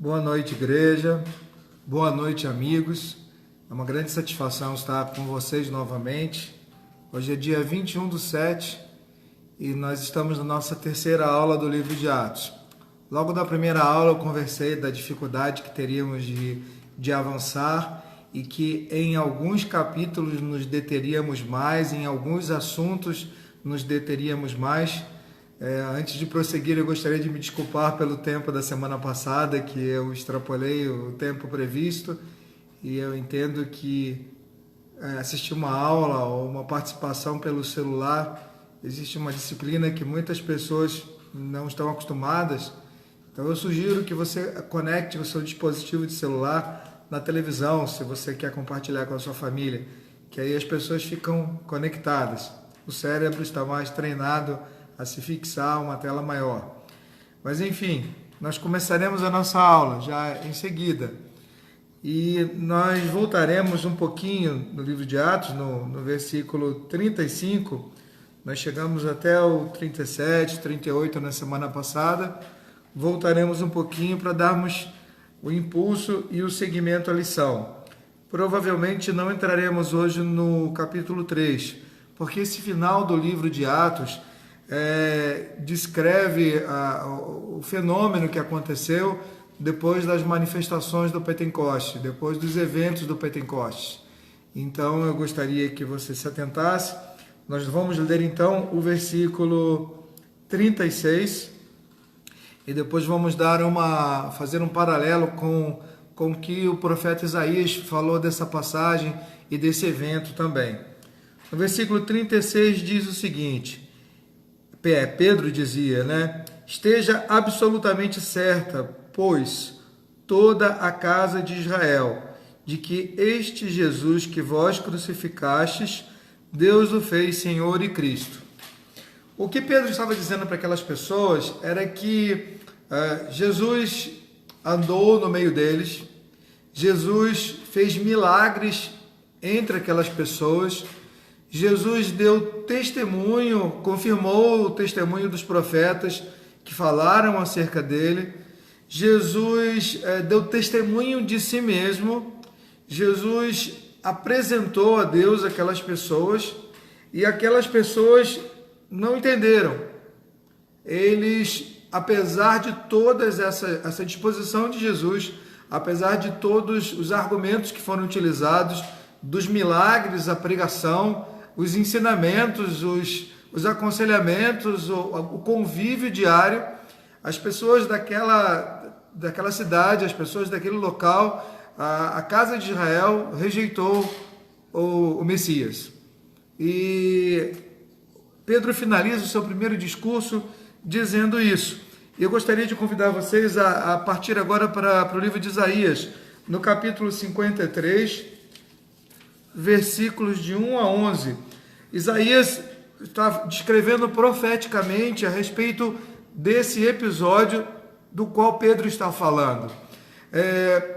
Boa noite, igreja. Boa noite, amigos. É uma grande satisfação estar com vocês novamente. Hoje é dia 21/7 e nós estamos na nossa terceira aula do livro de Atos. Logo na primeira aula eu conversei da dificuldade que teríamos de avançar e que em alguns capítulos nos deteríamos mais, em alguns assuntos nos deteríamos mais. Antes de prosseguir, eu gostaria de me desculpar pelo tempo da semana passada, que eu extrapolei o tempo previsto, e eu entendo que assistir uma aula ou uma participação pelo celular, existe uma disciplina que muitas pessoas não estão acostumadas. Então eu sugiro que você conecte o seu dispositivo de celular na televisão, se você quer compartilhar com a sua família, que aí as pessoas ficam conectadas. O cérebro está mais treinado a se fixar a uma tela maior. Mas enfim, nós começaremos a nossa aula já em seguida. E nós voltaremos um pouquinho no livro de Atos, no versículo 35. Nós chegamos até o 37, 38 na semana passada. Voltaremos um pouquinho para darmos o impulso e o seguimento à lição. Provavelmente não entraremos hoje no capítulo 3, porque esse final do livro de Atos descreve o fenômeno que aconteceu depois das manifestações do Pentecoste, depois dos eventos do Pentecoste. Então eu gostaria que você se atentasse. Nós vamos ler então o versículo 36 e depois vamos fazer um paralelo com o que o profeta Isaías falou dessa passagem e desse evento também. No versículo 36 diz o seguinte: Pedro dizia, esteja absolutamente certa, pois, toda a casa de Israel, de que este Jesus que vós crucificastes, Deus o fez Senhor e Cristo. O que Pedro estava dizendo para aquelas pessoas era que Jesus andou no meio deles, Jesus fez milagres entre aquelas pessoas, Jesus deu testemunho, confirmou o testemunho dos profetas que falaram acerca dele. Jesus deu testemunho de si mesmo. Jesus apresentou a Deus aquelas pessoas e aquelas pessoas não entenderam. Eles, apesar de toda essa disposição de Jesus, apesar de todos os argumentos que foram utilizados, dos milagres, a pregação, os ensinamentos, os aconselhamentos, o convívio diário, as pessoas daquela cidade, as pessoas daquele local, a casa de Israel rejeitou o Messias. E Pedro finaliza o seu primeiro discurso dizendo isso. E eu gostaria de convidar vocês a partir agora para o livro de Isaías, no capítulo 53, versículos de 1 a 11. Isaías está descrevendo profeticamente a respeito desse episódio do qual Pedro está falando.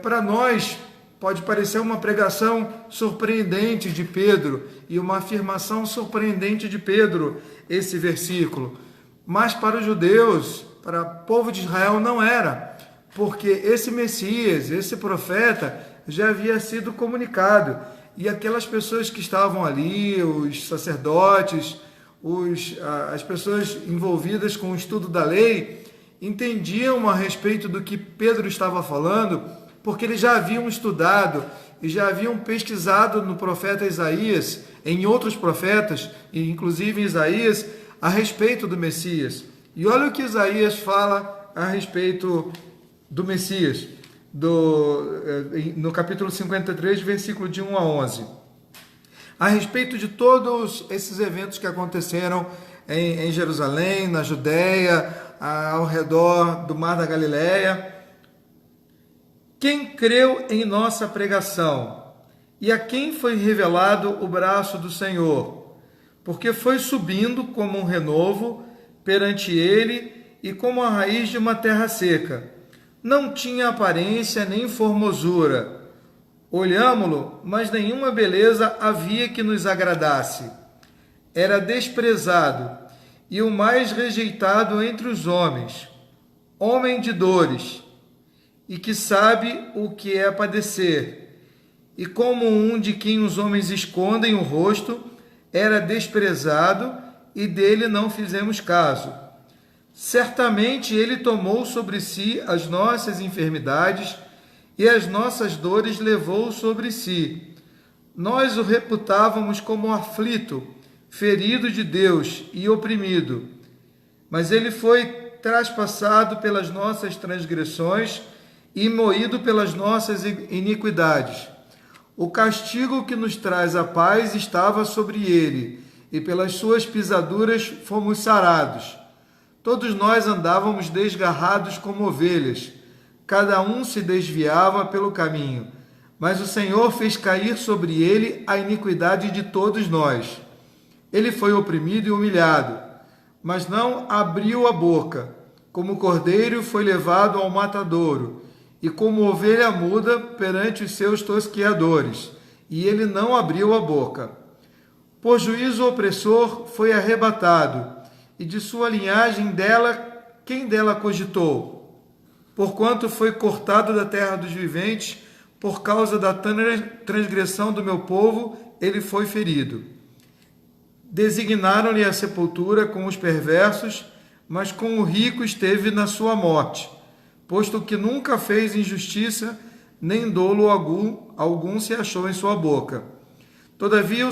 Para nós, pode parecer uma pregação surpreendente de Pedro e uma afirmação surpreendente de Pedro, esse versículo. Mas para os judeus, para o povo de Israel, não era, porque esse Messias, esse profeta, já havia sido comunicado. E aquelas pessoas que estavam ali, os sacerdotes, as pessoas envolvidas com o estudo da lei, entendiam a respeito do que Pedro estava falando, porque eles já haviam estudado e já haviam pesquisado no profeta Isaías, em outros profetas, e inclusive em Isaías, a respeito do Messias. E olha o que Isaías fala a respeito do Messias, no capítulo 53, versículo de 1 a 11. A respeito de todos esses eventos que aconteceram em Jerusalém, na Judéia, ao redor do Mar da Galileia. Quem creu em nossa pregação? E a quem foi revelado o braço do Senhor? Porque foi subindo como um renovo perante ele e como a raiz de uma terra seca. Não tinha aparência nem formosura. Olhámo-lo, mas nenhuma beleza havia que nos agradasse. Era desprezado e o mais rejeitado entre os homens, homem de dores, e que sabe o que é padecer. E como um de quem os homens escondem o rosto, era desprezado e dele não fizemos caso. Certamente ele tomou sobre si as nossas enfermidades e as nossas dores levou sobre si. Nós o reputávamos como aflito, ferido de Deus e oprimido. Mas ele foi traspassado pelas nossas transgressões e moído pelas nossas iniquidades. O castigo que nos traz a paz estava sobre ele, e pelas suas pisaduras fomos sarados. Todos nós andávamos desgarrados como ovelhas, cada um se desviava pelo caminho, mas o Senhor fez cair sobre ele a iniquidade de todos nós. Ele foi oprimido e humilhado, mas não abriu a boca. Como cordeiro foi levado ao matadouro, e como ovelha muda perante os seus tosqueadores, e ele não abriu a boca. Por juízo opressor foi arrebatado, e de sua linhagem quem dela cogitou? Porquanto foi cortado da terra dos viventes, por causa da transgressão do meu povo, ele foi ferido. Designaram-lhe a sepultura com os perversos, mas com o rico esteve na sua morte, posto que nunca fez injustiça, nem dolo algum se achou em sua boca. Todavia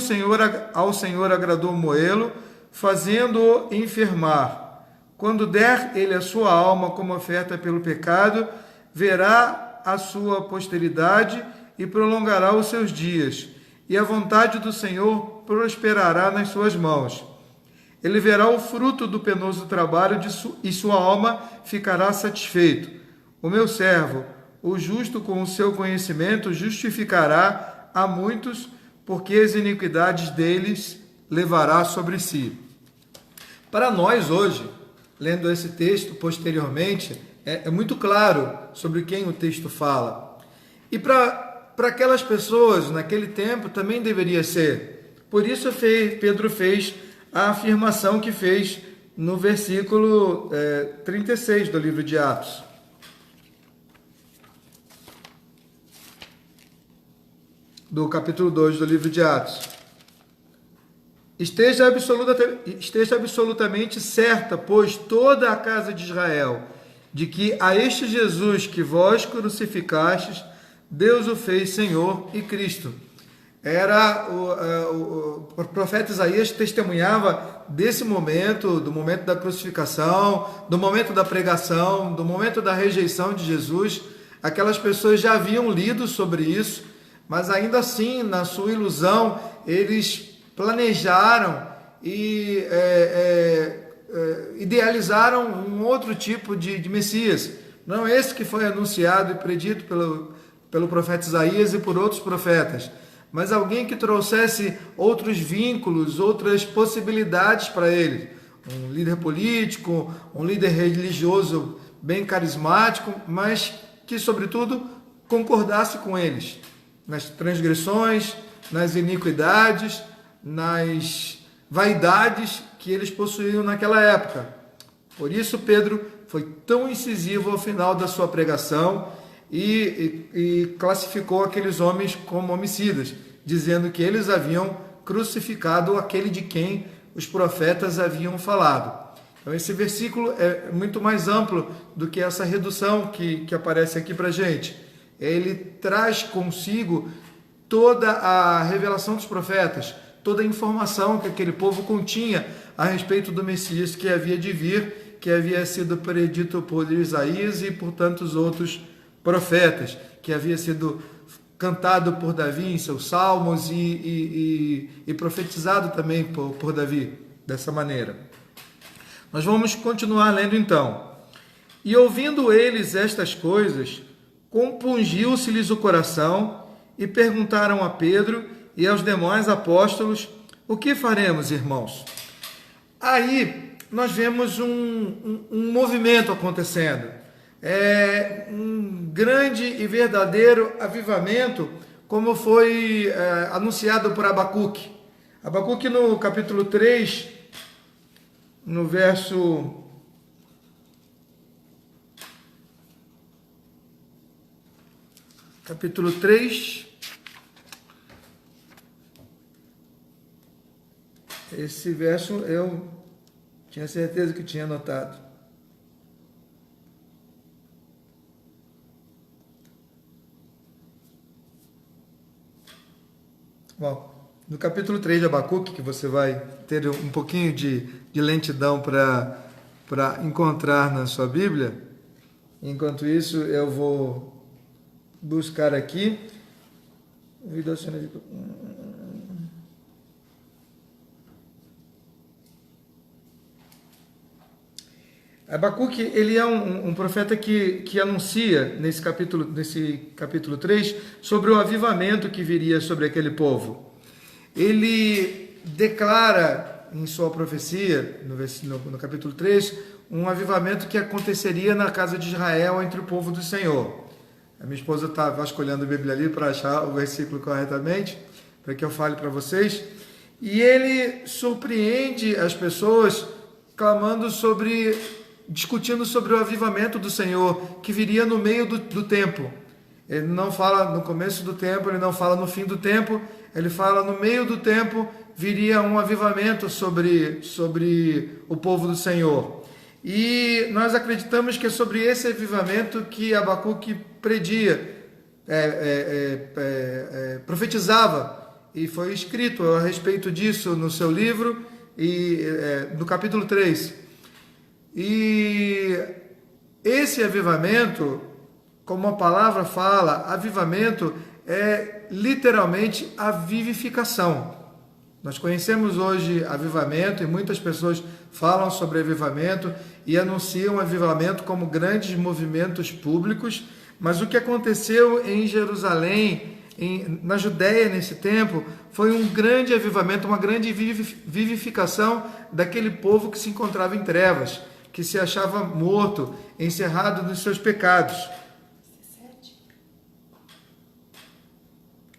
ao Senhor agradou moê-lo, fazendo-o enfermar. Quando der ele a sua alma como oferta pelo pecado, verá a sua posteridade e prolongará os seus dias, e a vontade do Senhor prosperará nas suas mãos. Ele verá o fruto do penoso trabalho e sua alma ficará satisfeito. O meu servo, o justo com o seu conhecimento, justificará a muitos, porque as iniquidades deles levará sobre si. Para nós hoje, lendo esse texto posteriormente, é muito claro sobre quem o texto fala. E para aquelas pessoas, naquele tempo, também deveria ser. Por isso Pedro fez a afirmação que fez no versículo 36 do livro de Atos. Do capítulo 2 do livro de Atos. Esteja absolutamente certa, pois, toda a casa de Israel, de que a este Jesus que vós crucificastes, Deus o fez Senhor e Cristo. O profeta Isaías testemunhava desse momento, do momento da crucificação, do momento da pregação, do momento da rejeição de Jesus. Aquelas pessoas já haviam lido sobre isso, mas ainda assim, na sua ilusão, eles planejaram e idealizaram um outro tipo de Messias. Não esse que foi anunciado e predito pelo profeta Isaías e por outros profetas, mas alguém que trouxesse outros vínculos, outras possibilidades para eles. Um líder político, um líder religioso bem carismático, mas que, sobretudo, concordasse com eles nas transgressões, nas iniquidades, nas vaidades que eles possuíam naquela época. Por isso Pedro foi tão incisivo ao final da sua pregação e classificou aqueles homens como homicidas, dizendo que eles haviam crucificado aquele de quem os profetas haviam falado. Então esse versículo é muito mais amplo do que essa redução que aparece aqui para a gente. Ele traz consigo toda a revelação dos profetas, toda a informação que aquele povo continha a respeito do Messias que havia de vir, que havia sido predito por Isaías e por tantos outros profetas, que havia sido cantado por Davi em seus salmos e profetizado também por Davi, dessa maneira. Nós vamos continuar lendo então. E ouvindo eles estas coisas, compungiu-se-lhes o coração e perguntaram a Pedro e aos demais apóstolos: o que faremos, irmãos? Aí nós vemos um movimento acontecendo, um grande e verdadeiro avivamento, como foi anunciado por Abacuque. Abacuque, no capítulo 3, no verso capítulo 3. Esse verso eu tinha certeza que tinha anotado. Bom, no capítulo 3 de Abacuque, que você vai ter um pouquinho de lentidão para encontrar na sua Bíblia. Enquanto isso, eu vou buscar aqui. Abacuque, ele é um profeta que anuncia nesse capítulo 3 sobre o avivamento que viria sobre aquele povo. Ele declara em sua profecia, no capítulo 3, um avivamento que aconteceria na casa de Israel entre o povo do Senhor. A minha esposa está vasculhando a Bíblia ali para achar o versículo corretamente, para que eu fale para vocês. E ele surpreende as pessoas discutindo sobre o avivamento do Senhor, que viria no meio do tempo. Ele não fala no começo do tempo, ele não fala no fim do tempo, ele fala no meio do tempo, viria um avivamento sobre o povo do Senhor. E nós acreditamos que é sobre esse avivamento que Abacuque profetizava, e foi escrito a respeito disso no seu livro, no capítulo 3. E esse avivamento, como a palavra fala, avivamento é literalmente a vivificação. Nós conhecemos hoje avivamento e muitas pessoas falam sobre avivamento e anunciam avivamento como grandes movimentos públicos, mas o que aconteceu em Jerusalém, na Judéia nesse tempo, foi um grande avivamento, uma grande vivificação daquele povo que se encontrava em trevas, que se achava morto, encerrado nos seus pecados. 17.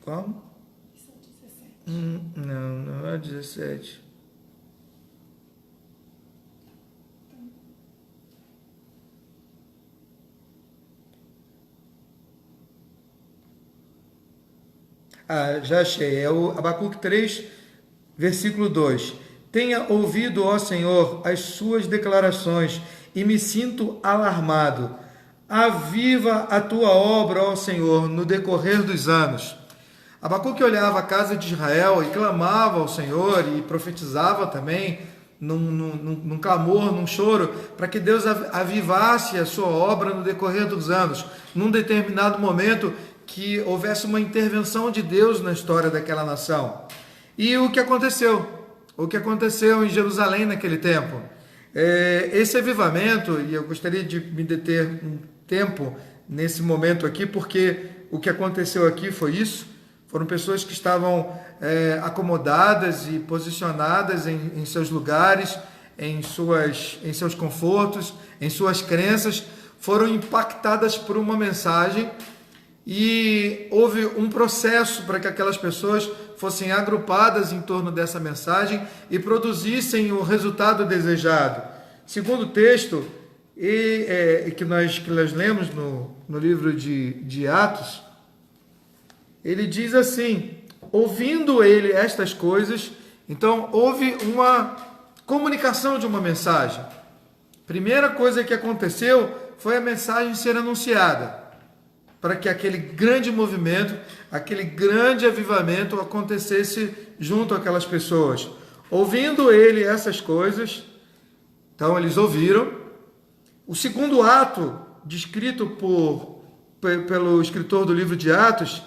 Como? Isso é 17. Não é 17. Já achei. É o Abacuque 3, versículo 2. Tenha ouvido, ó Senhor, as suas declarações e me sinto alarmado. Aviva a tua obra, ó Senhor, no decorrer dos anos. Abacuque olhava a casa de Israel e clamava ao Senhor e profetizava também num clamor, num choro, para que Deus avivasse a sua obra no decorrer dos anos. Num determinado momento que houvesse uma intervenção de Deus na história daquela nação. E o que aconteceu? O que aconteceu em Jerusalém naquele tempo? Esse avivamento, e eu gostaria de me deter um tempo nesse momento aqui, porque o que aconteceu aqui foi isso. Foram pessoas que estavam acomodadas e posicionadas em seus lugares, em seus confortos, em suas crenças, foram impactadas por uma mensagem e houve um processo para que aquelas pessoas fossem agrupadas em torno dessa mensagem e produzissem o resultado desejado. Segundo o texto que nós lemos no livro de Atos, ele diz assim: ouvindo ele estas coisas, então houve uma comunicação de uma mensagem. Primeira coisa que aconteceu foi a mensagem ser anunciada, para que aquele grande movimento, aquele grande avivamento acontecesse junto àquelas pessoas. Ouvindo ele essas coisas, então eles ouviram. O segundo ato, descrito pelo escritor do livro de Atos,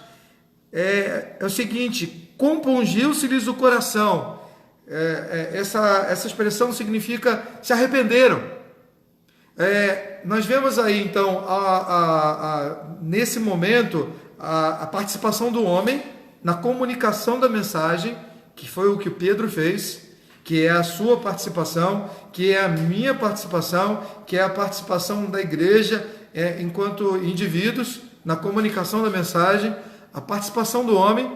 é o seguinte: compungiu-se-lhes o coração. Essa expressão significa se arrependeram. Nós vemos aí, então, nesse momento, a participação do homem na comunicação da mensagem, que foi o que Pedro fez, que é a sua participação, que é a minha participação, que é a participação da igreja enquanto indivíduos na comunicação da mensagem, a participação do homem.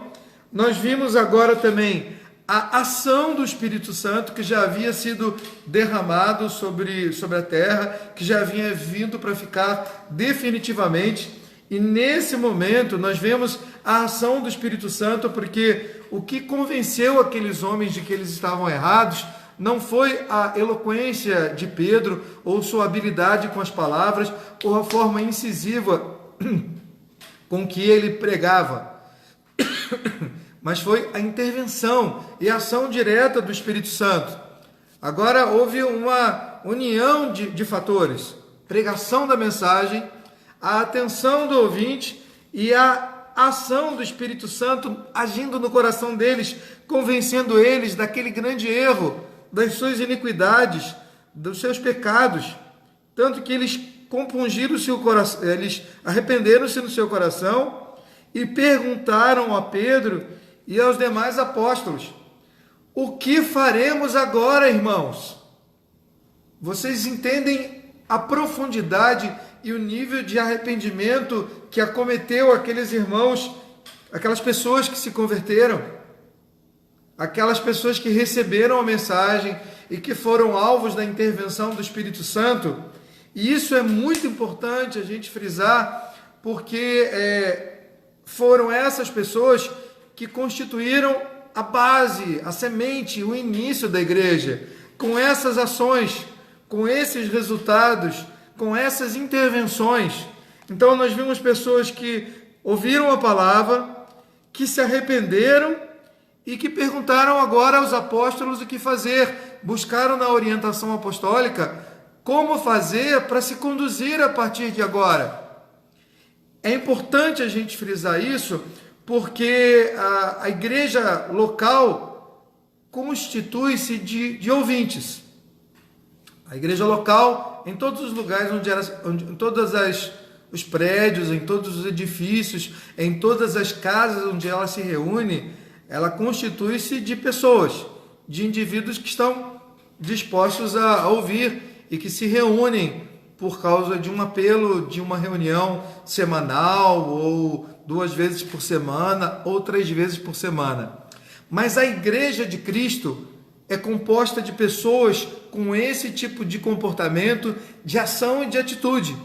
Nós vimos agora também a ação do Espírito Santo, que já havia sido derramado sobre a terra, que já havia vindo para ficar definitivamente. E nesse momento nós vemos a ação do Espírito Santo, porque o que convenceu aqueles homens de que eles estavam errados não foi a eloquência de Pedro, ou sua habilidade com as palavras, ou a forma incisiva com que ele pregava, mas foi a intervenção e a ação direta do Espírito Santo. Agora houve uma união de fatores: pregação da mensagem, a atenção do ouvinte e a ação do Espírito Santo agindo no coração deles, convencendo eles daquele grande erro, das suas iniquidades, dos seus pecados, tanto que eles compungiram o seu coração, eles arrependeram-se no seu coração e perguntaram a Pedro e aos demais apóstolos: o que faremos agora, irmãos? Vocês entendem a profundidade e o nível de arrependimento que acometeu aqueles irmãos, aquelas pessoas que se converteram, aquelas pessoas que receberam a mensagem e que foram alvos da intervenção do Espírito Santo? E isso é muito importante a gente frisar, porque foram essas pessoas que constituíram a base, a semente, o início da igreja. Com essas ações, com esses resultados, com essas intervenções. Então nós vimos pessoas que ouviram a palavra, que se arrependeram e que perguntaram agora aos apóstolos o que fazer. Buscaram na orientação apostólica como fazer para se conduzir a partir de agora. É importante a gente frisar isso, porque a igreja local constitui-se de ouvintes. A igreja local, em todos os lugares em todos os prédios, em todos os edifícios, em todas as casas onde ela se reúne, ela constitui-se de pessoas, de indivíduos que estão dispostos a ouvir e que se reúnem por causa de um apelo, de uma reunião semanal, ou 2 vezes por semana, ou 3 vezes por semana. Mas a igreja de Cristo é composta de pessoas com esse tipo de comportamento, de ação e de atitude,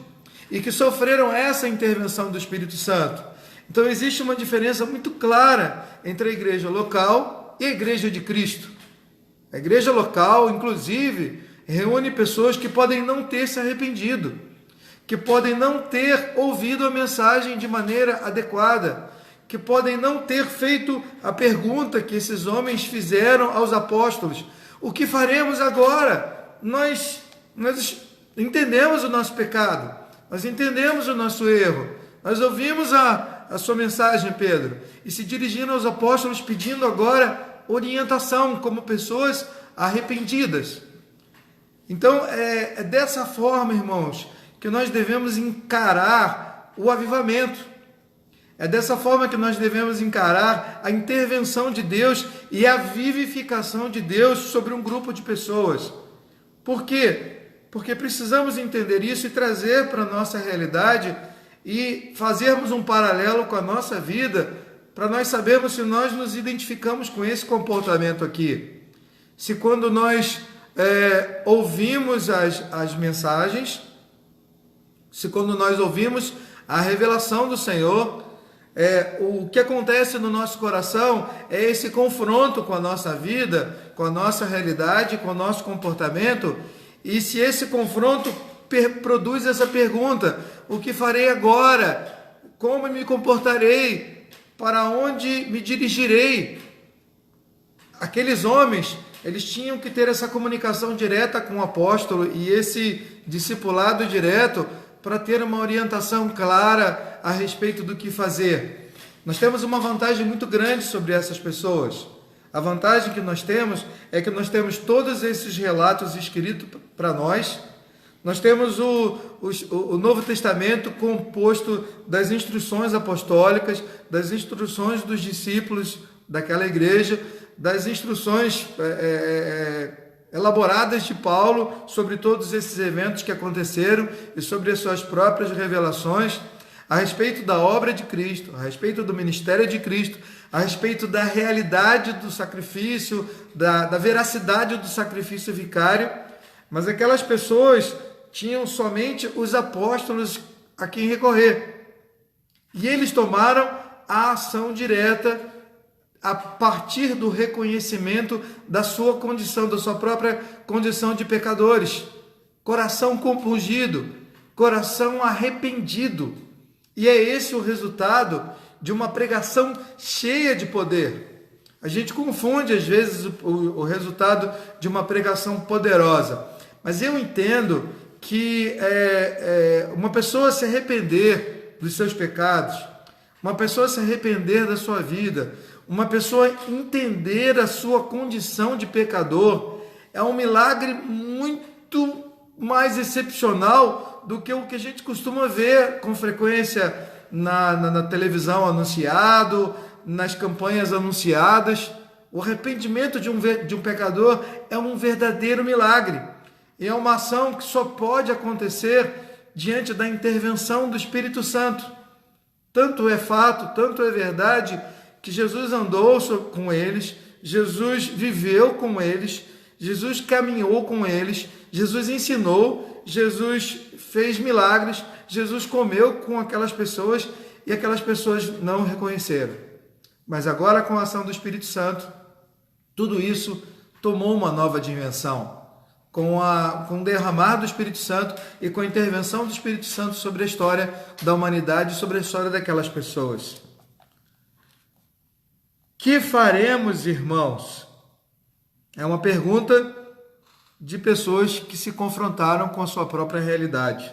e que sofreram essa intervenção do Espírito Santo. Então existe uma diferença muito clara entre a igreja local e a igreja de Cristo. A igreja local, inclusive, reúne pessoas que podem não ter se arrependido, que podem não ter ouvido a mensagem de maneira adequada, que podem não ter feito a pergunta que esses homens fizeram aos apóstolos: o que faremos agora? Nós entendemos o nosso pecado, nós entendemos o nosso erro, nós ouvimos a sua mensagem, Pedro, e se dirigindo aos apóstolos pedindo agora orientação como pessoas arrependidas. Então é dessa forma, irmãos, que nós devemos encarar o avivamento. É dessa forma que nós devemos encarar a intervenção de Deus e a vivificação de Deus sobre um grupo de pessoas. Por quê? Porque precisamos entender isso e trazer para a nossa realidade e fazermos um paralelo com a nossa vida, para nós sabermos se nós nos identificamos com esse comportamento aqui. Se quando nós ouvimos as mensagens, se quando nós ouvimos a revelação do Senhor, o que acontece no nosso coração é esse confronto com a nossa vida, com a nossa realidade, com o nosso comportamento, e se esse confronto produz essa pergunta: o que farei agora? Como me comportarei? Para onde me dirigirei? Aqueles homens, eles tinham que ter essa comunicação direta com o apóstolo e esse discipulado direto para ter uma orientação clara a respeito do que fazer. Nós temos uma vantagem muito grande sobre essas pessoas. A vantagem que nós temos é que nós temos todos esses relatos escritos para nós. Nós temos o Novo Testamento composto das instruções apostólicas, das instruções dos discípulos daquela igreja, das instruções elaboradas de Paulo sobre todos esses eventos que aconteceram e sobre as suas próprias revelações a respeito da obra de Cristo, a respeito do ministério de Cristo, a respeito da realidade do sacrifício, da veracidade do sacrifício vicário. Mas aquelas pessoas tinham somente os apóstolos a quem recorrer. E eles tomaram a ação direta a partir do reconhecimento da sua condição, da sua própria condição de pecadores. Coração compungido, coração arrependido. E é esse o resultado de uma pregação cheia de poder. A gente confunde, às vezes, o resultado de uma pregação poderosa. Mas eu entendo que uma pessoa se arrepender dos seus pecados, uma pessoa se arrepender da sua vida, uma pessoa entender a sua condição de pecador, é um milagre muito mais excepcional do que o que a gente costuma ver com frequência na televisão anunciado, nas campanhas anunciadas. O arrependimento de um pecador é um verdadeiro milagre. E é uma ação que só pode acontecer diante da intervenção do Espírito Santo. Tanto é fato, tanto é verdade, que Jesus andou com eles, Jesus viveu com eles, Jesus caminhou com eles, Jesus ensinou, Jesus fez milagres, Jesus comeu com aquelas pessoas e aquelas pessoas não o reconheceram. Mas agora, com a ação do Espírito Santo, tudo isso tomou uma nova dimensão. Com o derramar do Espírito Santo e com a intervenção do Espírito Santo sobre a história da humanidade, sobre a história daquelas pessoas. Que faremos, irmãos? É uma pergunta de pessoas que se confrontaram com a sua própria realidade.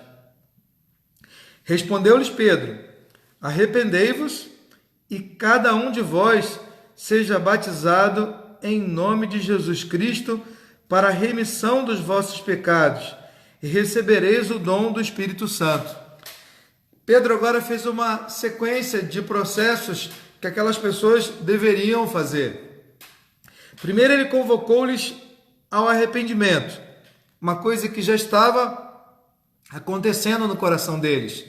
Respondeu-lhes Pedro: arrependei-vos e cada um de vós seja batizado em nome de Jesus Cristo para a remissão dos vossos pecados, e recebereis o dom do Espírito Santo. Pedro agora fez uma sequência de processos que aquelas pessoas deveriam fazer. Primeiro, ele convocou-lhes ao arrependimento, uma coisa que já estava acontecendo no coração deles.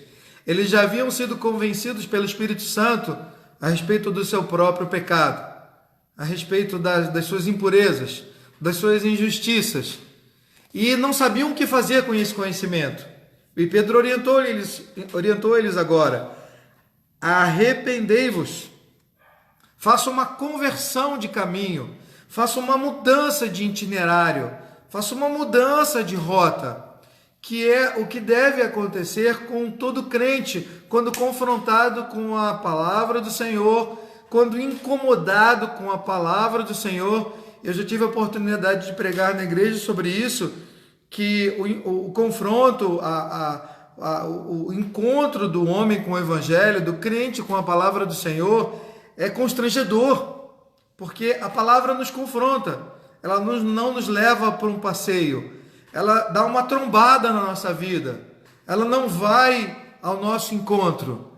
Eles já haviam sido convencidos pelo Espírito Santo a respeito do seu próprio pecado, a respeito das suas impurezas, das suas injustiças, e não sabiam o que fazer com esse conhecimento. E Pedro orientou eles agora: arrependei-vos, faça uma conversão de caminho, faça uma mudança de itinerário, faça uma mudança de rota, que é o que deve acontecer com todo crente quando confrontado com a palavra do Senhor, quando incomodado com a palavra do Senhor. Eu já tive a oportunidade de pregar na igreja sobre isso, que o confronto, o encontro do homem com o evangelho, do crente com a palavra do Senhor, é constrangedor, porque a palavra nos confronta, ela não nos leva para um passeio, ela dá uma trombada na nossa vida, ela não vai ao nosso encontro,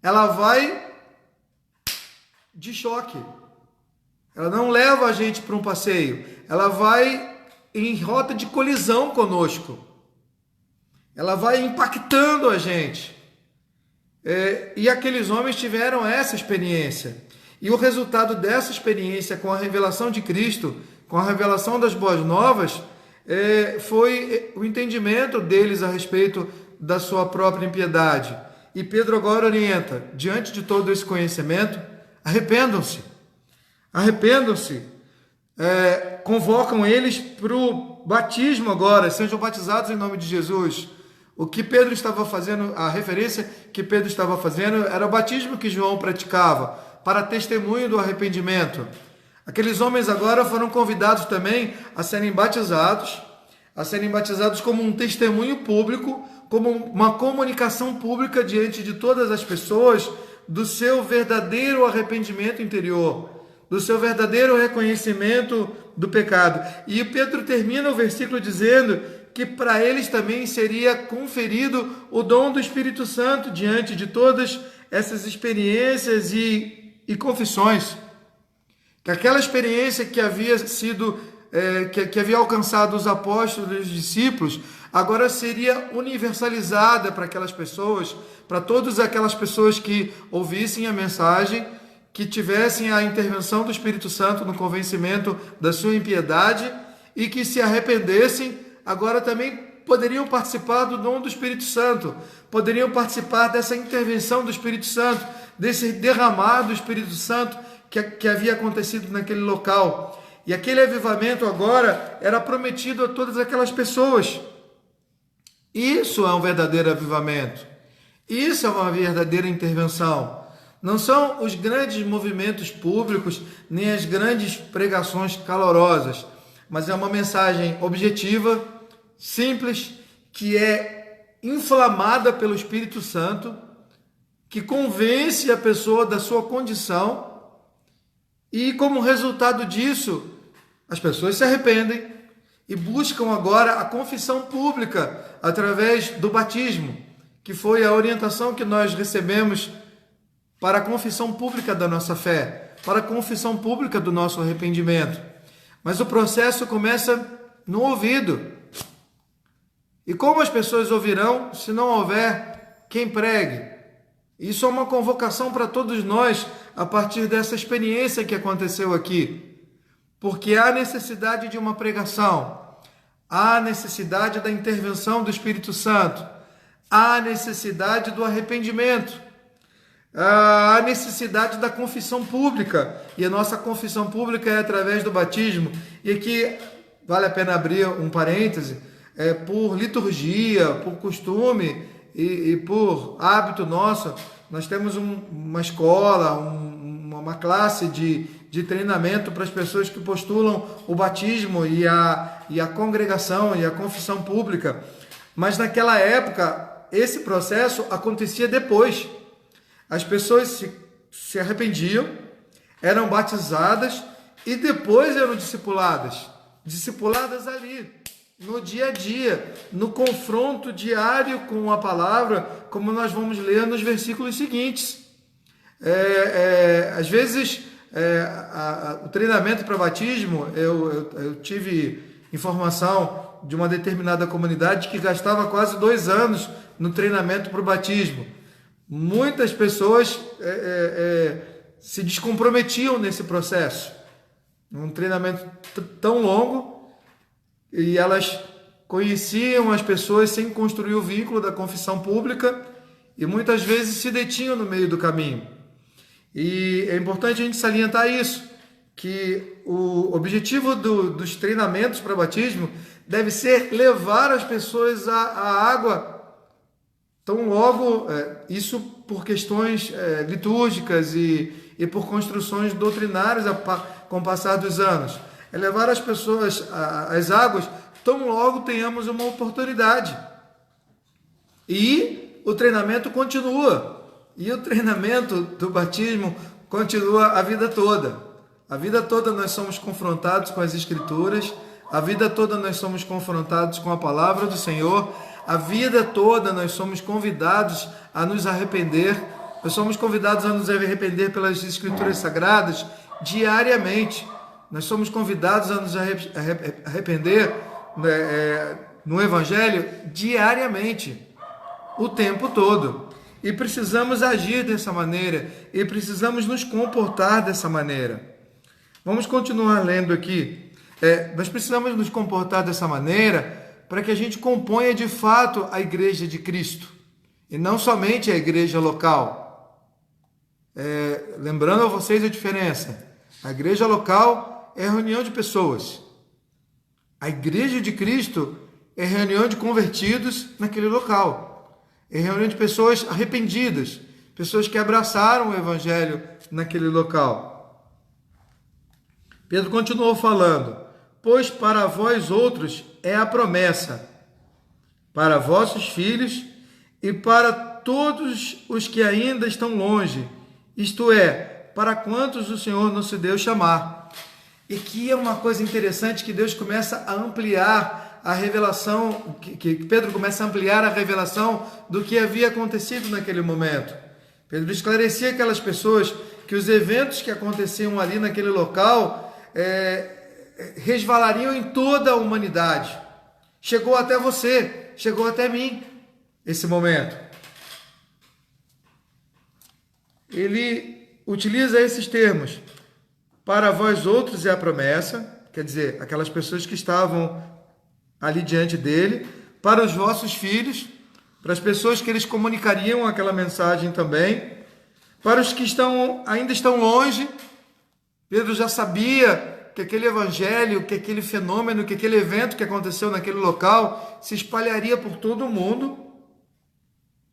ela vai de choque. Ela não leva a gente para um passeio, ela vai em rota de colisão conosco. Ela vai impactando a gente. E aqueles homens tiveram essa experiência. E o resultado dessa experiência com a revelação de Cristo, com a revelação das boas novas, foi o entendimento deles a respeito da sua própria impiedade. E Pedro agora orienta, diante de todo esse conhecimento, arrependam-se. Arrependam-se, convocam eles para o batismo agora, sejam batizados em nome de Jesus. O que Pedro estava fazendo, a referência que Pedro estava fazendo era o batismo que João praticava, para testemunho do arrependimento. Aqueles homens agora foram convidados também a serem batizados como um testemunho público, como uma comunicação pública diante de todas as pessoas do seu verdadeiro arrependimento interior, do seu verdadeiro reconhecimento do pecado. E Pedro termina o versículo dizendo que para eles também seria conferido o dom do Espírito Santo diante de todas essas experiências e confissões. Que aquela experiência que havia sido, que havia alcançado os apóstolos e os discípulos, agora seria universalizada para aquelas pessoas, para todas aquelas pessoas que ouvissem a mensagem, que tivessem a intervenção do Espírito Santo no convencimento da sua impiedade e que se arrependessem, agora também poderiam participar do dom do Espírito Santo, poderiam participar dessa intervenção do Espírito Santo, desse derramar do Espírito Santo que havia acontecido naquele local. E aquele avivamento agora era prometido a todas aquelas pessoas. Isso é um verdadeiro avivamento. Isso é uma verdadeira intervenção. Não são os grandes movimentos públicos, nem as grandes pregações calorosas, mas é uma mensagem objetiva, simples, que é inflamada pelo Espírito Santo, que convence a pessoa da sua condição, e como resultado disso, as pessoas se arrependem e buscam agora a confissão pública através do batismo, que foi a orientação que nós recebemos para a confissão pública da nossa fé, para a confissão pública do nosso arrependimento. Mas o processo começa no ouvido. E como as pessoas ouvirão se não houver quem pregue? Isso é uma convocação para todos nós a partir dessa experiência que aconteceu aqui. Porque há necessidade de uma pregação, há necessidade da intervenção do Espírito Santo, há necessidade do arrependimento, há necessidade da confissão pública, e a nossa confissão pública é através do batismo. E aqui vale a pena abrir um parêntese, por liturgia, por costume e por hábito nosso, nós temos uma escola, uma classe de treinamento para as pessoas que postulam o batismo e a congregação e a confissão pública. Mas naquela época, esse processo acontecia depois. As pessoas se arrependiam, eram batizadas e depois eram discipuladas ali, no dia a dia, no confronto diário com a palavra, como nós vamos ler nos versículos seguintes. Às vezes, o treinamento para batismo, eu tive informação de uma determinada comunidade que gastava quase 2 anos no treinamento para o batismo. Muitas pessoas se descomprometiam nesse processo. Um treinamento tão longo, e elas conheciam as pessoas sem construir o vínculo da confissão pública e muitas vezes se detinham no meio do caminho. E é importante a gente salientar isso, que o objetivo dos treinamentos para batismo deve ser levar as pessoas à água. Então, logo, isso por questões litúrgicas e por construções doutrinárias com o passar dos anos. É levar as pessoas às águas, tão logo tenhamos uma oportunidade. E o treinamento continua. E o treinamento do batismo continua a vida toda. A vida toda nós somos confrontados com as Escrituras, a vida toda nós somos confrontados com a palavra do Senhor, a vida toda nós somos convidados a nos arrepender, nós somos convidados a nos arrepender pelas Escrituras Sagradas diariamente. Nós somos convidados a nos arrepender no Evangelho diariamente, o tempo todo. E precisamos agir dessa maneira, e precisamos nos comportar dessa maneira. Vamos continuar lendo aqui. Nós precisamos nos comportar dessa maneira para que a gente componha de fato a Igreja de Cristo, e não somente a igreja local. Lembrando a vocês a diferença. A igreja local é reunião de pessoas. A Igreja de Cristo é reunião de convertidos naquele local. É reunião de pessoas arrependidas, pessoas que abraçaram o Evangelho naquele local. Pedro continuou falando: pois para vós outros é a promessa, para vossos filhos e para todos os que ainda estão longe, isto é, para quantos o Senhor nosso Deus chamar. E que é uma coisa interessante, que Deus começa a ampliar a revelação, que Pedro começa a ampliar a revelação do que havia acontecido naquele momento. Pedro esclarecia aquelas pessoas que os eventos que aconteciam ali naquele local resvalariam em toda a humanidade. Chegou até você, chegou até mim esse momento. Ele utiliza esses termos. Para vós outros é a promessa, quer dizer, aquelas pessoas que estavam ali diante dele. para os vossos filhos, para as pessoas que eles comunicariam aquela mensagem também, para os que ainda estão longe. Pedro já sabia que aquele evangelho, que aquele fenômeno, que aquele evento que aconteceu naquele local se espalharia por todo o mundo.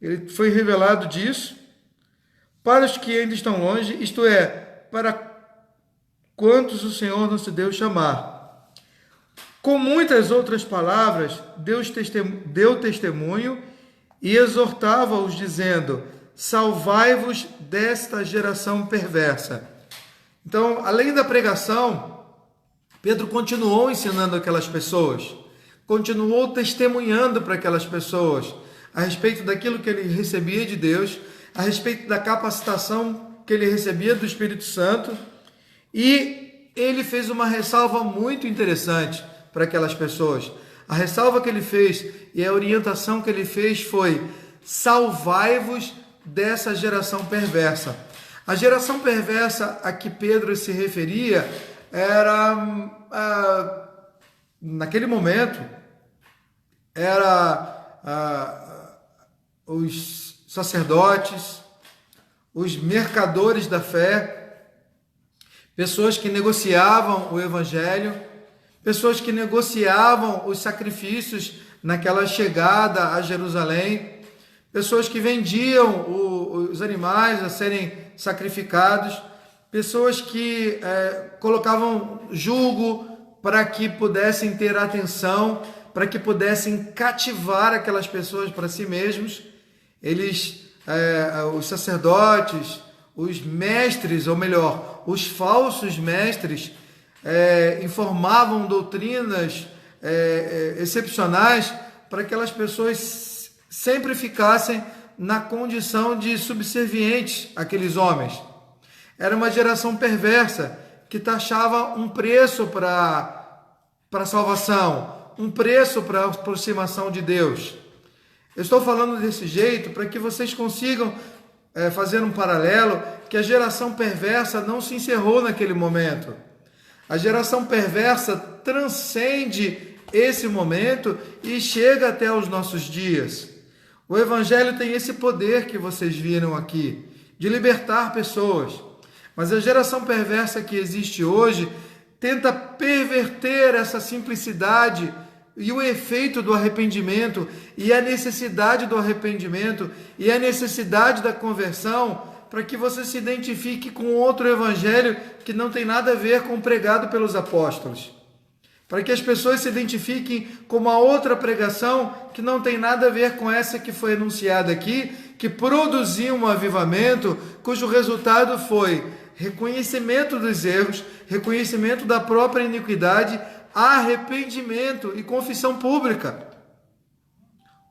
Ele foi revelado disso. Para os que ainda estão longe, isto é, para quantos o Senhor nosso Deus chamar. Com muitas outras palavras, Deus deu testemunho e exortava-os, dizendo: salvai-vos desta geração perversa. Então, além da pregação, Pedro continuou ensinando aquelas pessoas, continuou testemunhando para aquelas pessoas a respeito daquilo que ele recebia de Deus, a respeito da capacitação que ele recebia do Espírito Santo, e ele fez uma ressalva muito interessante para aquelas pessoas. A ressalva que ele fez e a orientação que ele fez foi: salvai-vos dessa geração perversa. A geração perversa a que Pedro se referia era, naquele momento, os sacerdotes, os mercadores da fé, pessoas que negociavam o evangelho, pessoas que negociavam os sacrifícios naquela chegada a Jerusalém, pessoas que vendiam os animais a serem sacrificados, pessoas que colocavam jugo para que pudessem ter atenção, para que pudessem cativar aquelas pessoas para si mesmos. Os sacerdotes, os mestres, ou melhor, os falsos mestres, informavam doutrinas excepcionais para que aquelas pessoas sempre ficassem na condição de subservientes àqueles homens. Era uma geração perversa que taxava um preço para a salvação, um preço para a aproximação de Deus. Eu estou falando desse jeito para que vocês consigam fazer um paralelo, que a geração perversa não se encerrou naquele momento. A geração perversa transcende esse momento e chega até os nossos dias. O Evangelho tem esse poder que vocês viram aqui, de libertar pessoas. Mas a geração perversa que existe hoje tenta perverter essa simplicidade e o efeito do arrependimento, e a necessidade do arrependimento, e a necessidade da conversão, para que você se identifique com outro evangelho que não tem nada a ver com o pregado pelos apóstolos. Para que as pessoas se identifiquem com uma outra pregação que não tem nada a ver com essa que foi anunciada aqui, que produziu um avivamento, cujo resultado foi reconhecimento dos erros, reconhecimento da própria iniquidade, arrependimento e confissão pública.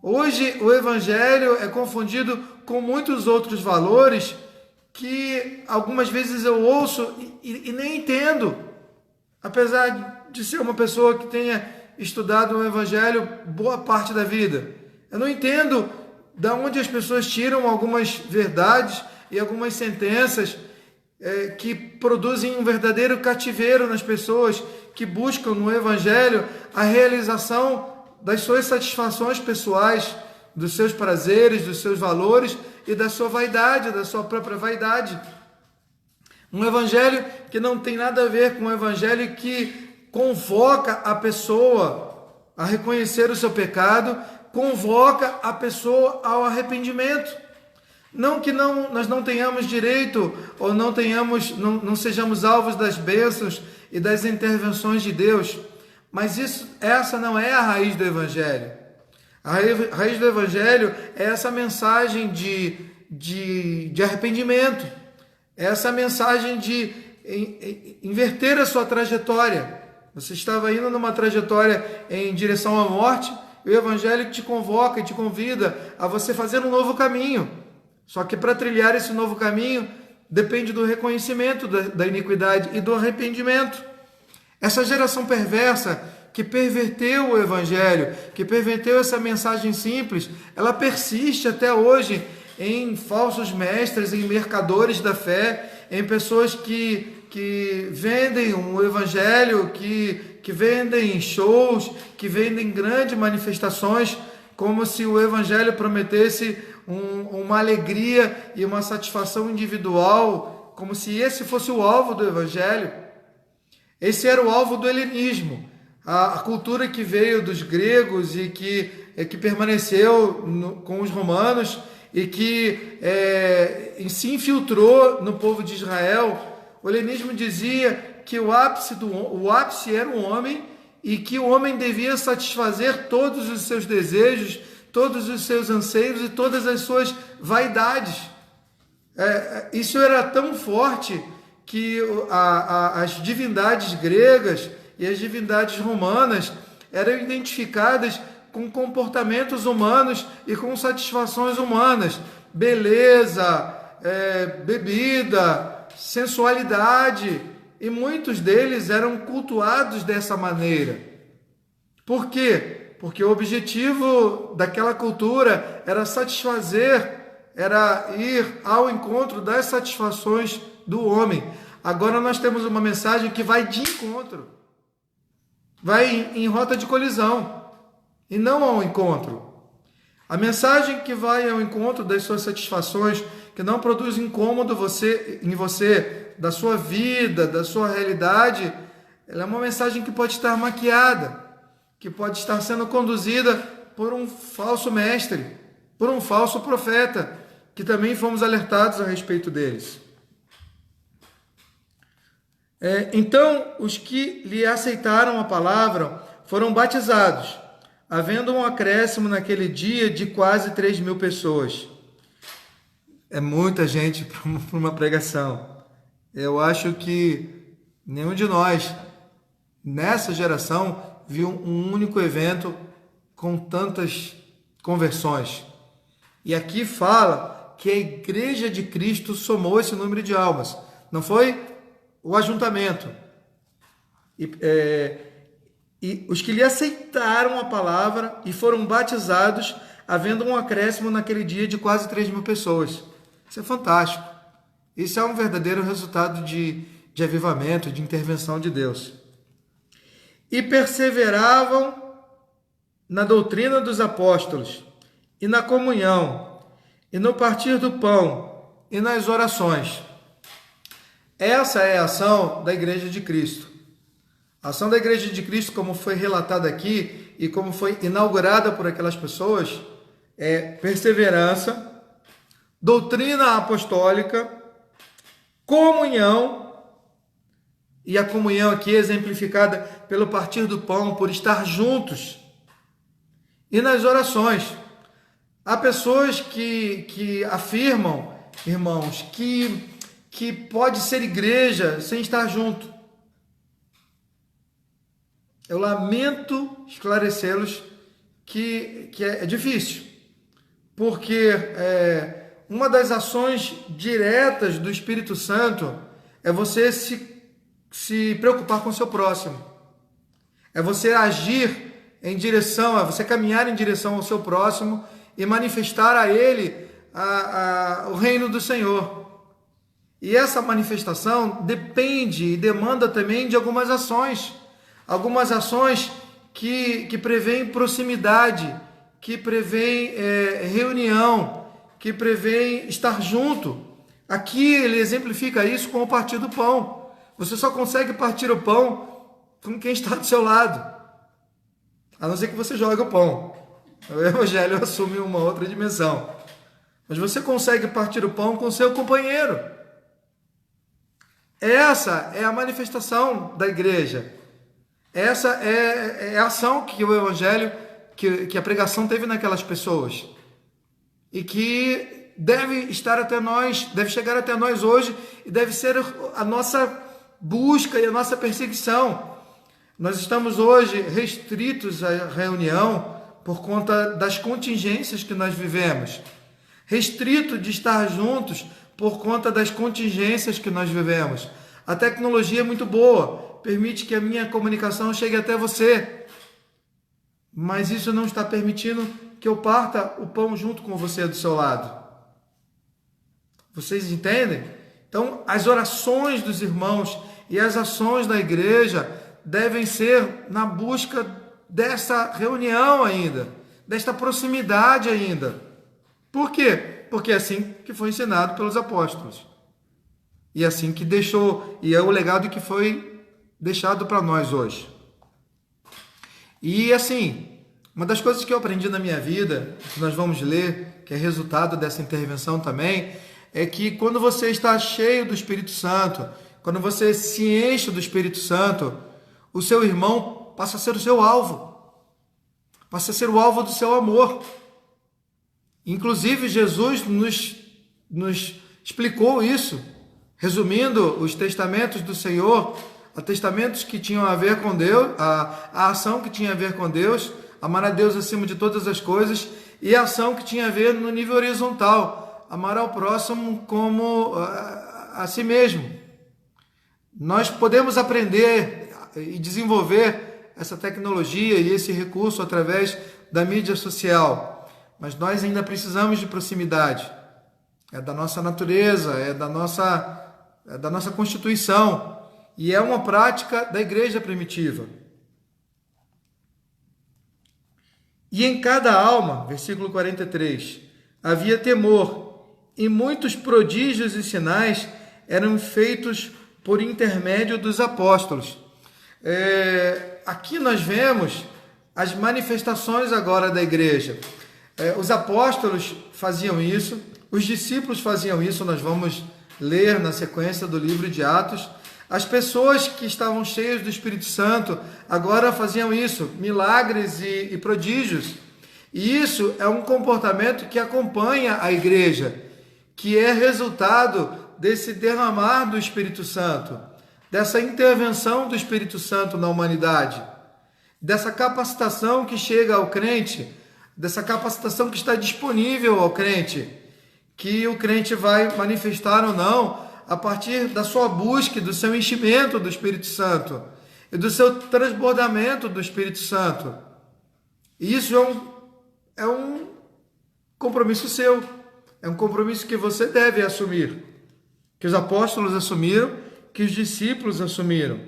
Hoje o evangelho é confundido com muitos outros valores que algumas vezes eu ouço e nem entendo, apesar de ser uma pessoa que tenha estudado o evangelho boa parte da vida. Eu não entendo de onde as pessoas tiram algumas verdades e algumas sentenças que produzem um verdadeiro cativeiro nas pessoas que buscam no evangelho a realização das suas satisfações pessoais, dos seus prazeres, dos seus valores e da sua vaidade, da sua própria vaidade. Um evangelho que não tem nada a ver com um evangelho que convoca a pessoa a reconhecer o seu pecado, convoca a pessoa ao arrependimento. Não que nós não tenhamos direito ou não sejamos alvos das bênçãos e das intervenções de Deus, mas essa não é a raiz do Evangelho. A raiz do Evangelho é essa mensagem de arrependimento, é essa mensagem de inverter a sua trajetória. Você estava indo numa trajetória em direção à morte, e o Evangelho te convoca e te convida a você fazer um novo caminho. Só que para trilhar esse novo caminho, depende do reconhecimento da iniquidade e do arrependimento. Essa geração perversa que perverteu o Evangelho, que perverteu essa mensagem simples, ela persiste até hoje em falsos mestres, em mercadores da fé, em pessoas que vendem um Evangelho, que vendem shows, que vendem grandes manifestações, como se o Evangelho prometesse uma alegria e uma satisfação individual, como se esse fosse o alvo do Evangelho. Esse era o alvo do helenismo, a cultura que veio dos gregos e que permaneceu com os romanos e que se infiltrou no povo de Israel. O helenismo dizia que o ápice era o homem e que o homem devia satisfazer todos os seus desejos, todos os seus anseios e todas as suas vaidades. Isso era tão forte que as divindades gregas e as divindades romanas eram identificadas com comportamentos humanos e com satisfações humanas, beleza, bebida, sensualidade, e muitos deles eram cultuados dessa maneira. Por quê? Porque o objetivo daquela cultura era satisfazer, era ir ao encontro das satisfações do homem. Agora nós temos uma mensagem que vai de encontro, vai em rota de colisão e não ao encontro. A mensagem que vai ao encontro das suas satisfações, que não produz incômodo em você, da sua vida, da sua realidade, ela é uma mensagem que pode estar maquiada, que pode estar sendo conduzida por um falso mestre, por um falso profeta, que também fomos alertados a respeito deles. Então, os que lhe aceitaram a palavra foram batizados, havendo um acréscimo naquele dia de quase 3.000 pessoas. É muita gente para uma pregação. Eu acho que nenhum de nós, nessa geração, viu um único evento com tantas conversões. E aqui fala que a Igreja de Cristo somou esse número de almas. Não foi o ajuntamento. E os que lhe aceitaram a palavra e foram batizados, havendo um acréscimo naquele dia de quase 3.000 pessoas. Isso é fantástico. Isso é um verdadeiro resultado de avivamento, de intervenção de Deus. E perseveravam na doutrina dos apóstolos, e na comunhão, e no partir do pão, e nas orações. Essa é a ação da Igreja de Cristo. A ação da Igreja de Cristo, como foi relatada aqui, e como foi inaugurada por aquelas pessoas, é perseverança, doutrina apostólica, comunhão, e a comunhão aqui é exemplificada pelo partir do pão, por estar juntos, e nas orações. Há pessoas que afirmam, irmãos, que pode ser igreja sem estar junto. Eu lamento esclarecê-los que é difícil, porque uma das ações diretas do Espírito Santo é você se preocupar com o seu próximo. É você agir em direção, é você caminhar em direção ao seu próximo e manifestar a ele o reino do Senhor. E essa manifestação depende e demanda também de algumas ações que prevêem proximidade, que prevêem reunião, que prevêem estar junto. Aqui ele exemplifica isso com o partir do pão. Você só consegue partir o pão com quem está do seu lado, a não ser que você jogue o pão. O Evangelho assume uma outra dimensão. Mas você consegue partir o pão com o seu companheiro. Essa é a manifestação da igreja. Essa é a ação que o Evangelho, que a pregação teve naquelas pessoas. E que deve estar até nós, deve chegar até nós hoje, e deve ser a nossa busca e a nossa perseguição. Nós estamos hoje restritos à reunião por conta das contingências que nós vivemos. Restrito de estar juntos por conta das contingências que nós vivemos. A tecnologia é muito boa, permite que a minha comunicação chegue até você, mas isso não está permitindo que eu parta o pão junto com você do seu lado. Vocês entendem? Então, as orações dos irmãos e as ações da igreja devem ser na busca dessa reunião ainda, desta proximidade ainda. Por quê? Porque é assim que foi ensinado pelos apóstolos. E é assim que deixou, e é o legado que foi deixado para nós hoje. E assim, uma das coisas que eu aprendi na minha vida, que nós vamos ler, que é resultado dessa intervenção também, é que quando você está cheio do Espírito Santo, quando você se enche do Espírito Santo, o seu irmão passa a ser o seu alvo, passa a ser o alvo do seu amor. Inclusive, Jesus nos explicou isso, resumindo os testamentos do Senhor, a testamentos que tinham a ver com Deus, a ação que tinha a ver com Deus, amar a Deus acima de todas as coisas, e a ação que tinha a ver no nível horizontal, amar ao próximo como a si mesmo. Nós podemos aprender e desenvolver essa tecnologia e esse recurso através da mídia social, mas nós ainda precisamos de proximidade. É da nossa natureza, é da nossa constituição, e é uma prática da igreja primitiva. E em cada alma, versículo 43, havia temor, e muitos prodígios e sinais eram feitos por intermédio dos apóstolos. Aqui nós vemos as manifestações agora da igreja. Os apóstolos faziam isso, os discípulos faziam isso, nós vamos ler na sequência do livro de Atos. As pessoas que estavam cheias do Espírito Santo agora faziam isso, milagres e prodígios. E isso é um comportamento que acompanha a igreja, que é resultado desse derramar do Espírito Santo, dessa intervenção do Espírito Santo na humanidade, dessa capacitação que chega ao crente, dessa capacitação que está disponível ao crente, que o crente vai manifestar ou não a partir da sua busca, do seu enchimento do Espírito Santo e do seu transbordamento do Espírito Santo. E isso é um compromisso seu, é um compromisso que você deve assumir, que os apóstolos assumiram, que os discípulos assumiram.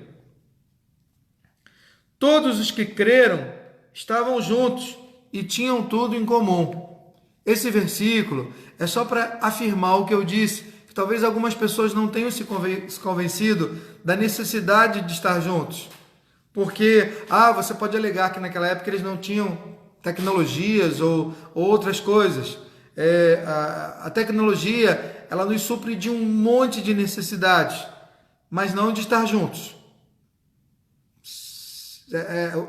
Todos os que creram estavam juntos e tinham tudo em comum. Esse versículo é só para afirmar o que eu disse, que talvez algumas pessoas não tenham se convencido da necessidade de estar juntos. Porque, você pode alegar que naquela época eles não tinham tecnologias ou outras coisas. A tecnologia, ela nos supre de um monte de necessidades, mas não de estar juntos.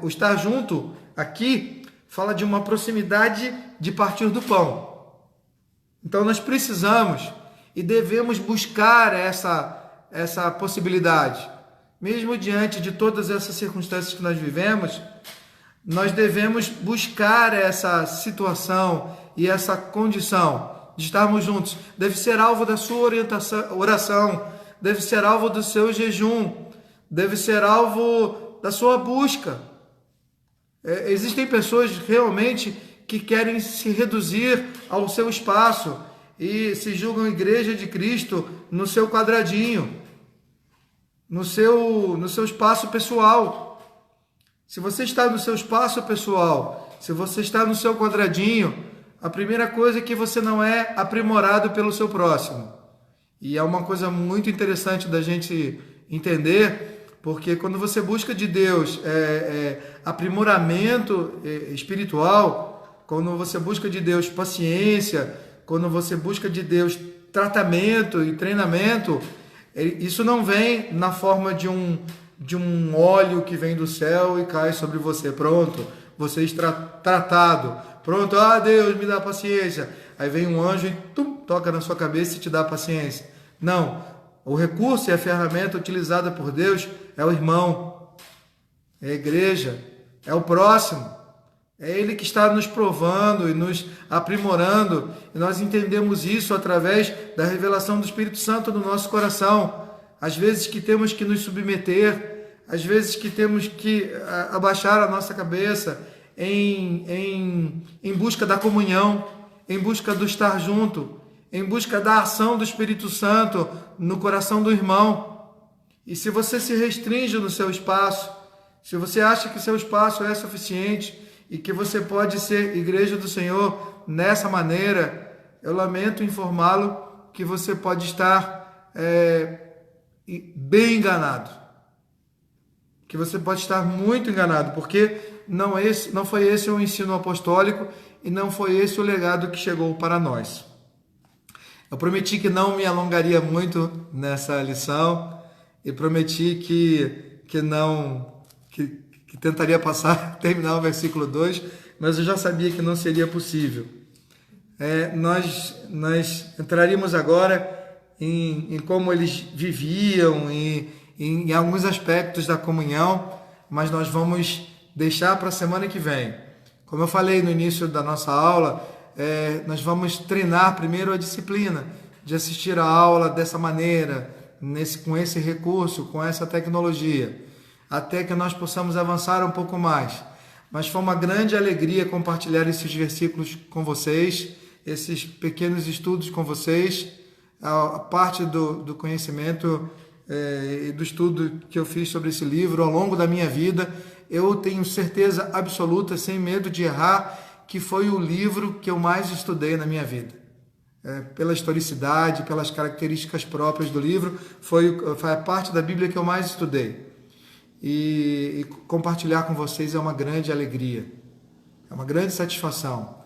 O estar junto aqui fala de uma proximidade de partir do pão. Então nós precisamos e devemos buscar essa possibilidade. Mesmo diante de todas essas circunstâncias que nós vivemos, nós devemos buscar essa situação e essa condição de estarmos juntos. Deve ser alvo da sua oração, deve ser alvo do seu jejum, deve ser alvo da sua busca. Existem pessoas realmente que querem se reduzir ao seu espaço e se julgam igreja de Cristo no seu quadradinho, no seu espaço pessoal. Se você está no seu espaço pessoal, se você está no seu quadradinho, a primeira coisa é que você não é aprimorado pelo seu próximo. E é uma coisa muito interessante da gente entender, porque quando você busca de Deus aprimoramento espiritual, quando você busca de Deus paciência, quando você busca de Deus tratamento e treinamento, isso não vem na forma de um óleo que vem do céu e cai sobre você. Pronto, você está tratado. Pronto, Deus me dá paciência. Aí vem um anjo e toca na sua cabeça e te dá paciência. Não, o recurso e a ferramenta utilizada por Deus é o irmão, é a igreja, é o próximo. É Ele que está nos provando e nos aprimorando. E nós entendemos isso através da revelação do Espírito Santo no nosso coração. Às vezes que temos que nos submeter, às vezes que temos que abaixar a nossa cabeça em busca da comunhão, em busca do estar junto, em busca da ação do Espírito Santo no coração do irmão. E se você se restringe no seu espaço, se você acha que seu espaço é suficiente e que você pode ser igreja do Senhor nessa maneira, eu lamento informá-lo que você pode estar bem enganado. Que você pode estar muito enganado, porque não foi esse o ensino apostólico e não foi esse o legado que chegou para nós. Eu prometi que não me alongaria muito nessa lição e prometi que tentaria terminar o versículo 2, mas eu já sabia que não seria possível. Nós entraríamos agora em como eles viviam, em alguns aspectos da comunhão, mas nós vamos deixar para a semana que vem. Como eu falei no início da nossa aula, nós vamos treinar primeiro a disciplina de assistir a aula dessa maneira, com esse recurso, com essa tecnologia, até que nós possamos avançar um pouco mais. Mas foi uma grande alegria compartilhar esses versículos com vocês, esses pequenos estudos com vocês, a parte do conhecimento e do estudo que eu fiz sobre esse livro ao longo da minha vida. Eu tenho certeza absoluta, sem medo de errar, que foi o livro que eu mais estudei na minha vida. Pela historicidade, pelas características próprias do livro, foi a parte da Bíblia que eu mais estudei. E compartilhar com vocês é uma grande alegria, é uma grande satisfação.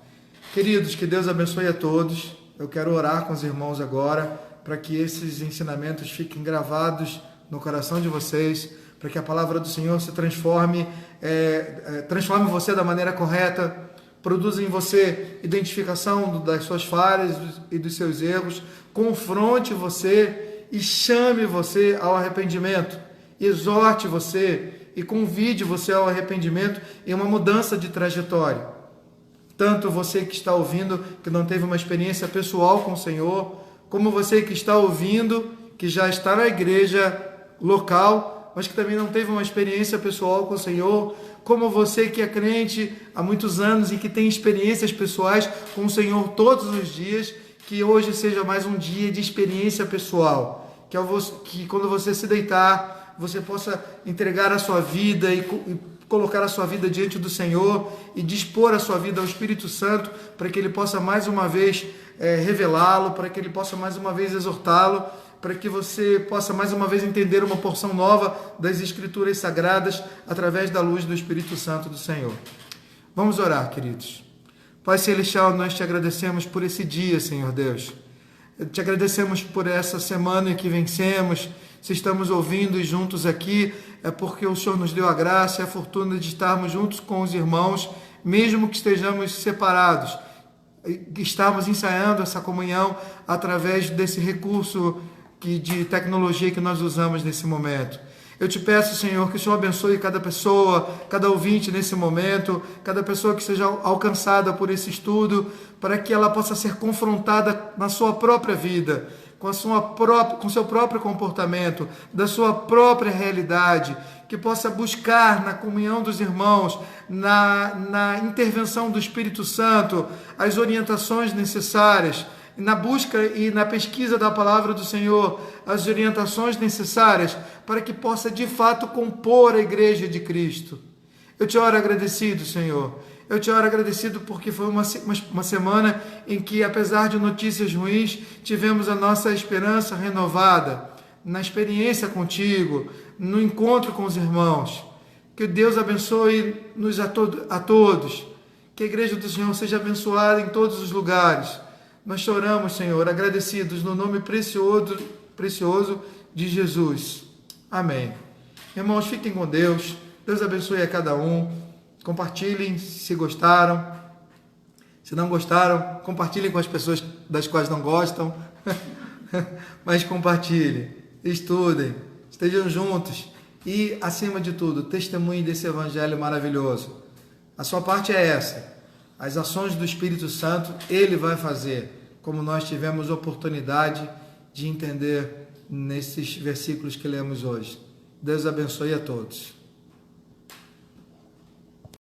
Queridos, que Deus abençoe a todos. Eu quero orar com os irmãos agora, para que esses ensinamentos fiquem gravados no coração de vocês, para que a palavra do Senhor se transforme você da maneira correta, produza em você identificação das suas falhas e dos seus erros, confronte você e chame você ao arrependimento, exorte você e convide você ao arrependimento e uma mudança de trajetória. Tanto você que está ouvindo, que não teve uma experiência pessoal com o Senhor, como você que está ouvindo, que já está na igreja local, mas que também não teve uma experiência pessoal com o Senhor, como você que é crente há muitos anos e que tem experiências pessoais com o Senhor todos os dias, que hoje seja mais um dia de experiência pessoal, que quando você se deitar, você possa entregar a sua vida e colocar a sua vida diante do Senhor e dispor a sua vida ao Espírito Santo para que Ele possa mais uma vez revelá-lo, para que Ele possa mais uma vez exortá-lo, para que você possa mais uma vez entender uma porção nova das Escrituras Sagradas através da luz do Espírito Santo do Senhor. Vamos orar, queridos. Pai Celestial, nós te agradecemos por esse dia, Senhor Deus. Te agradecemos por essa semana em que vencemos. Se estamos ouvindo e juntos aqui, é porque o Senhor nos deu a graça e a fortuna de estarmos juntos com os irmãos, mesmo que estejamos separados. Estamos ensaiando essa comunhão através desse recurso de tecnologia que nós usamos nesse momento. Eu te peço, Senhor, que o Senhor abençoe cada pessoa, cada ouvinte nesse momento, cada pessoa que seja alcançada por esse estudo, para que ela possa ser confrontada na sua própria vida, com seu próprio comportamento, da sua própria realidade, que possa buscar na comunhão dos irmãos, na intervenção do Espírito Santo, as orientações necessárias, na busca e na pesquisa da palavra do Senhor, as orientações necessárias para que possa de fato compor a igreja de Cristo. Eu te oro agradecido, Senhor. Eu te oro agradecido porque foi uma semana em que, apesar de notícias ruins, tivemos a nossa esperança renovada na experiência contigo, no encontro com os irmãos. Que Deus abençoe-nos a todos. Que a igreja do Senhor seja abençoada em todos os lugares. Nós choramos, Senhor, agradecidos no nome precioso de Jesus. Amém. Irmãos, fiquem com Deus. Deus abençoe a cada um. Compartilhem se gostaram. Se não gostaram, compartilhem com as pessoas das quais não gostam. Mas compartilhem, estudem, estejam juntos. E, acima de tudo, testemunhem desse evangelho maravilhoso. A sua parte é essa. As ações do Espírito Santo, Ele vai fazer, como nós tivemos oportunidade de entender nesses versículos que lemos hoje. Deus abençoe a todos.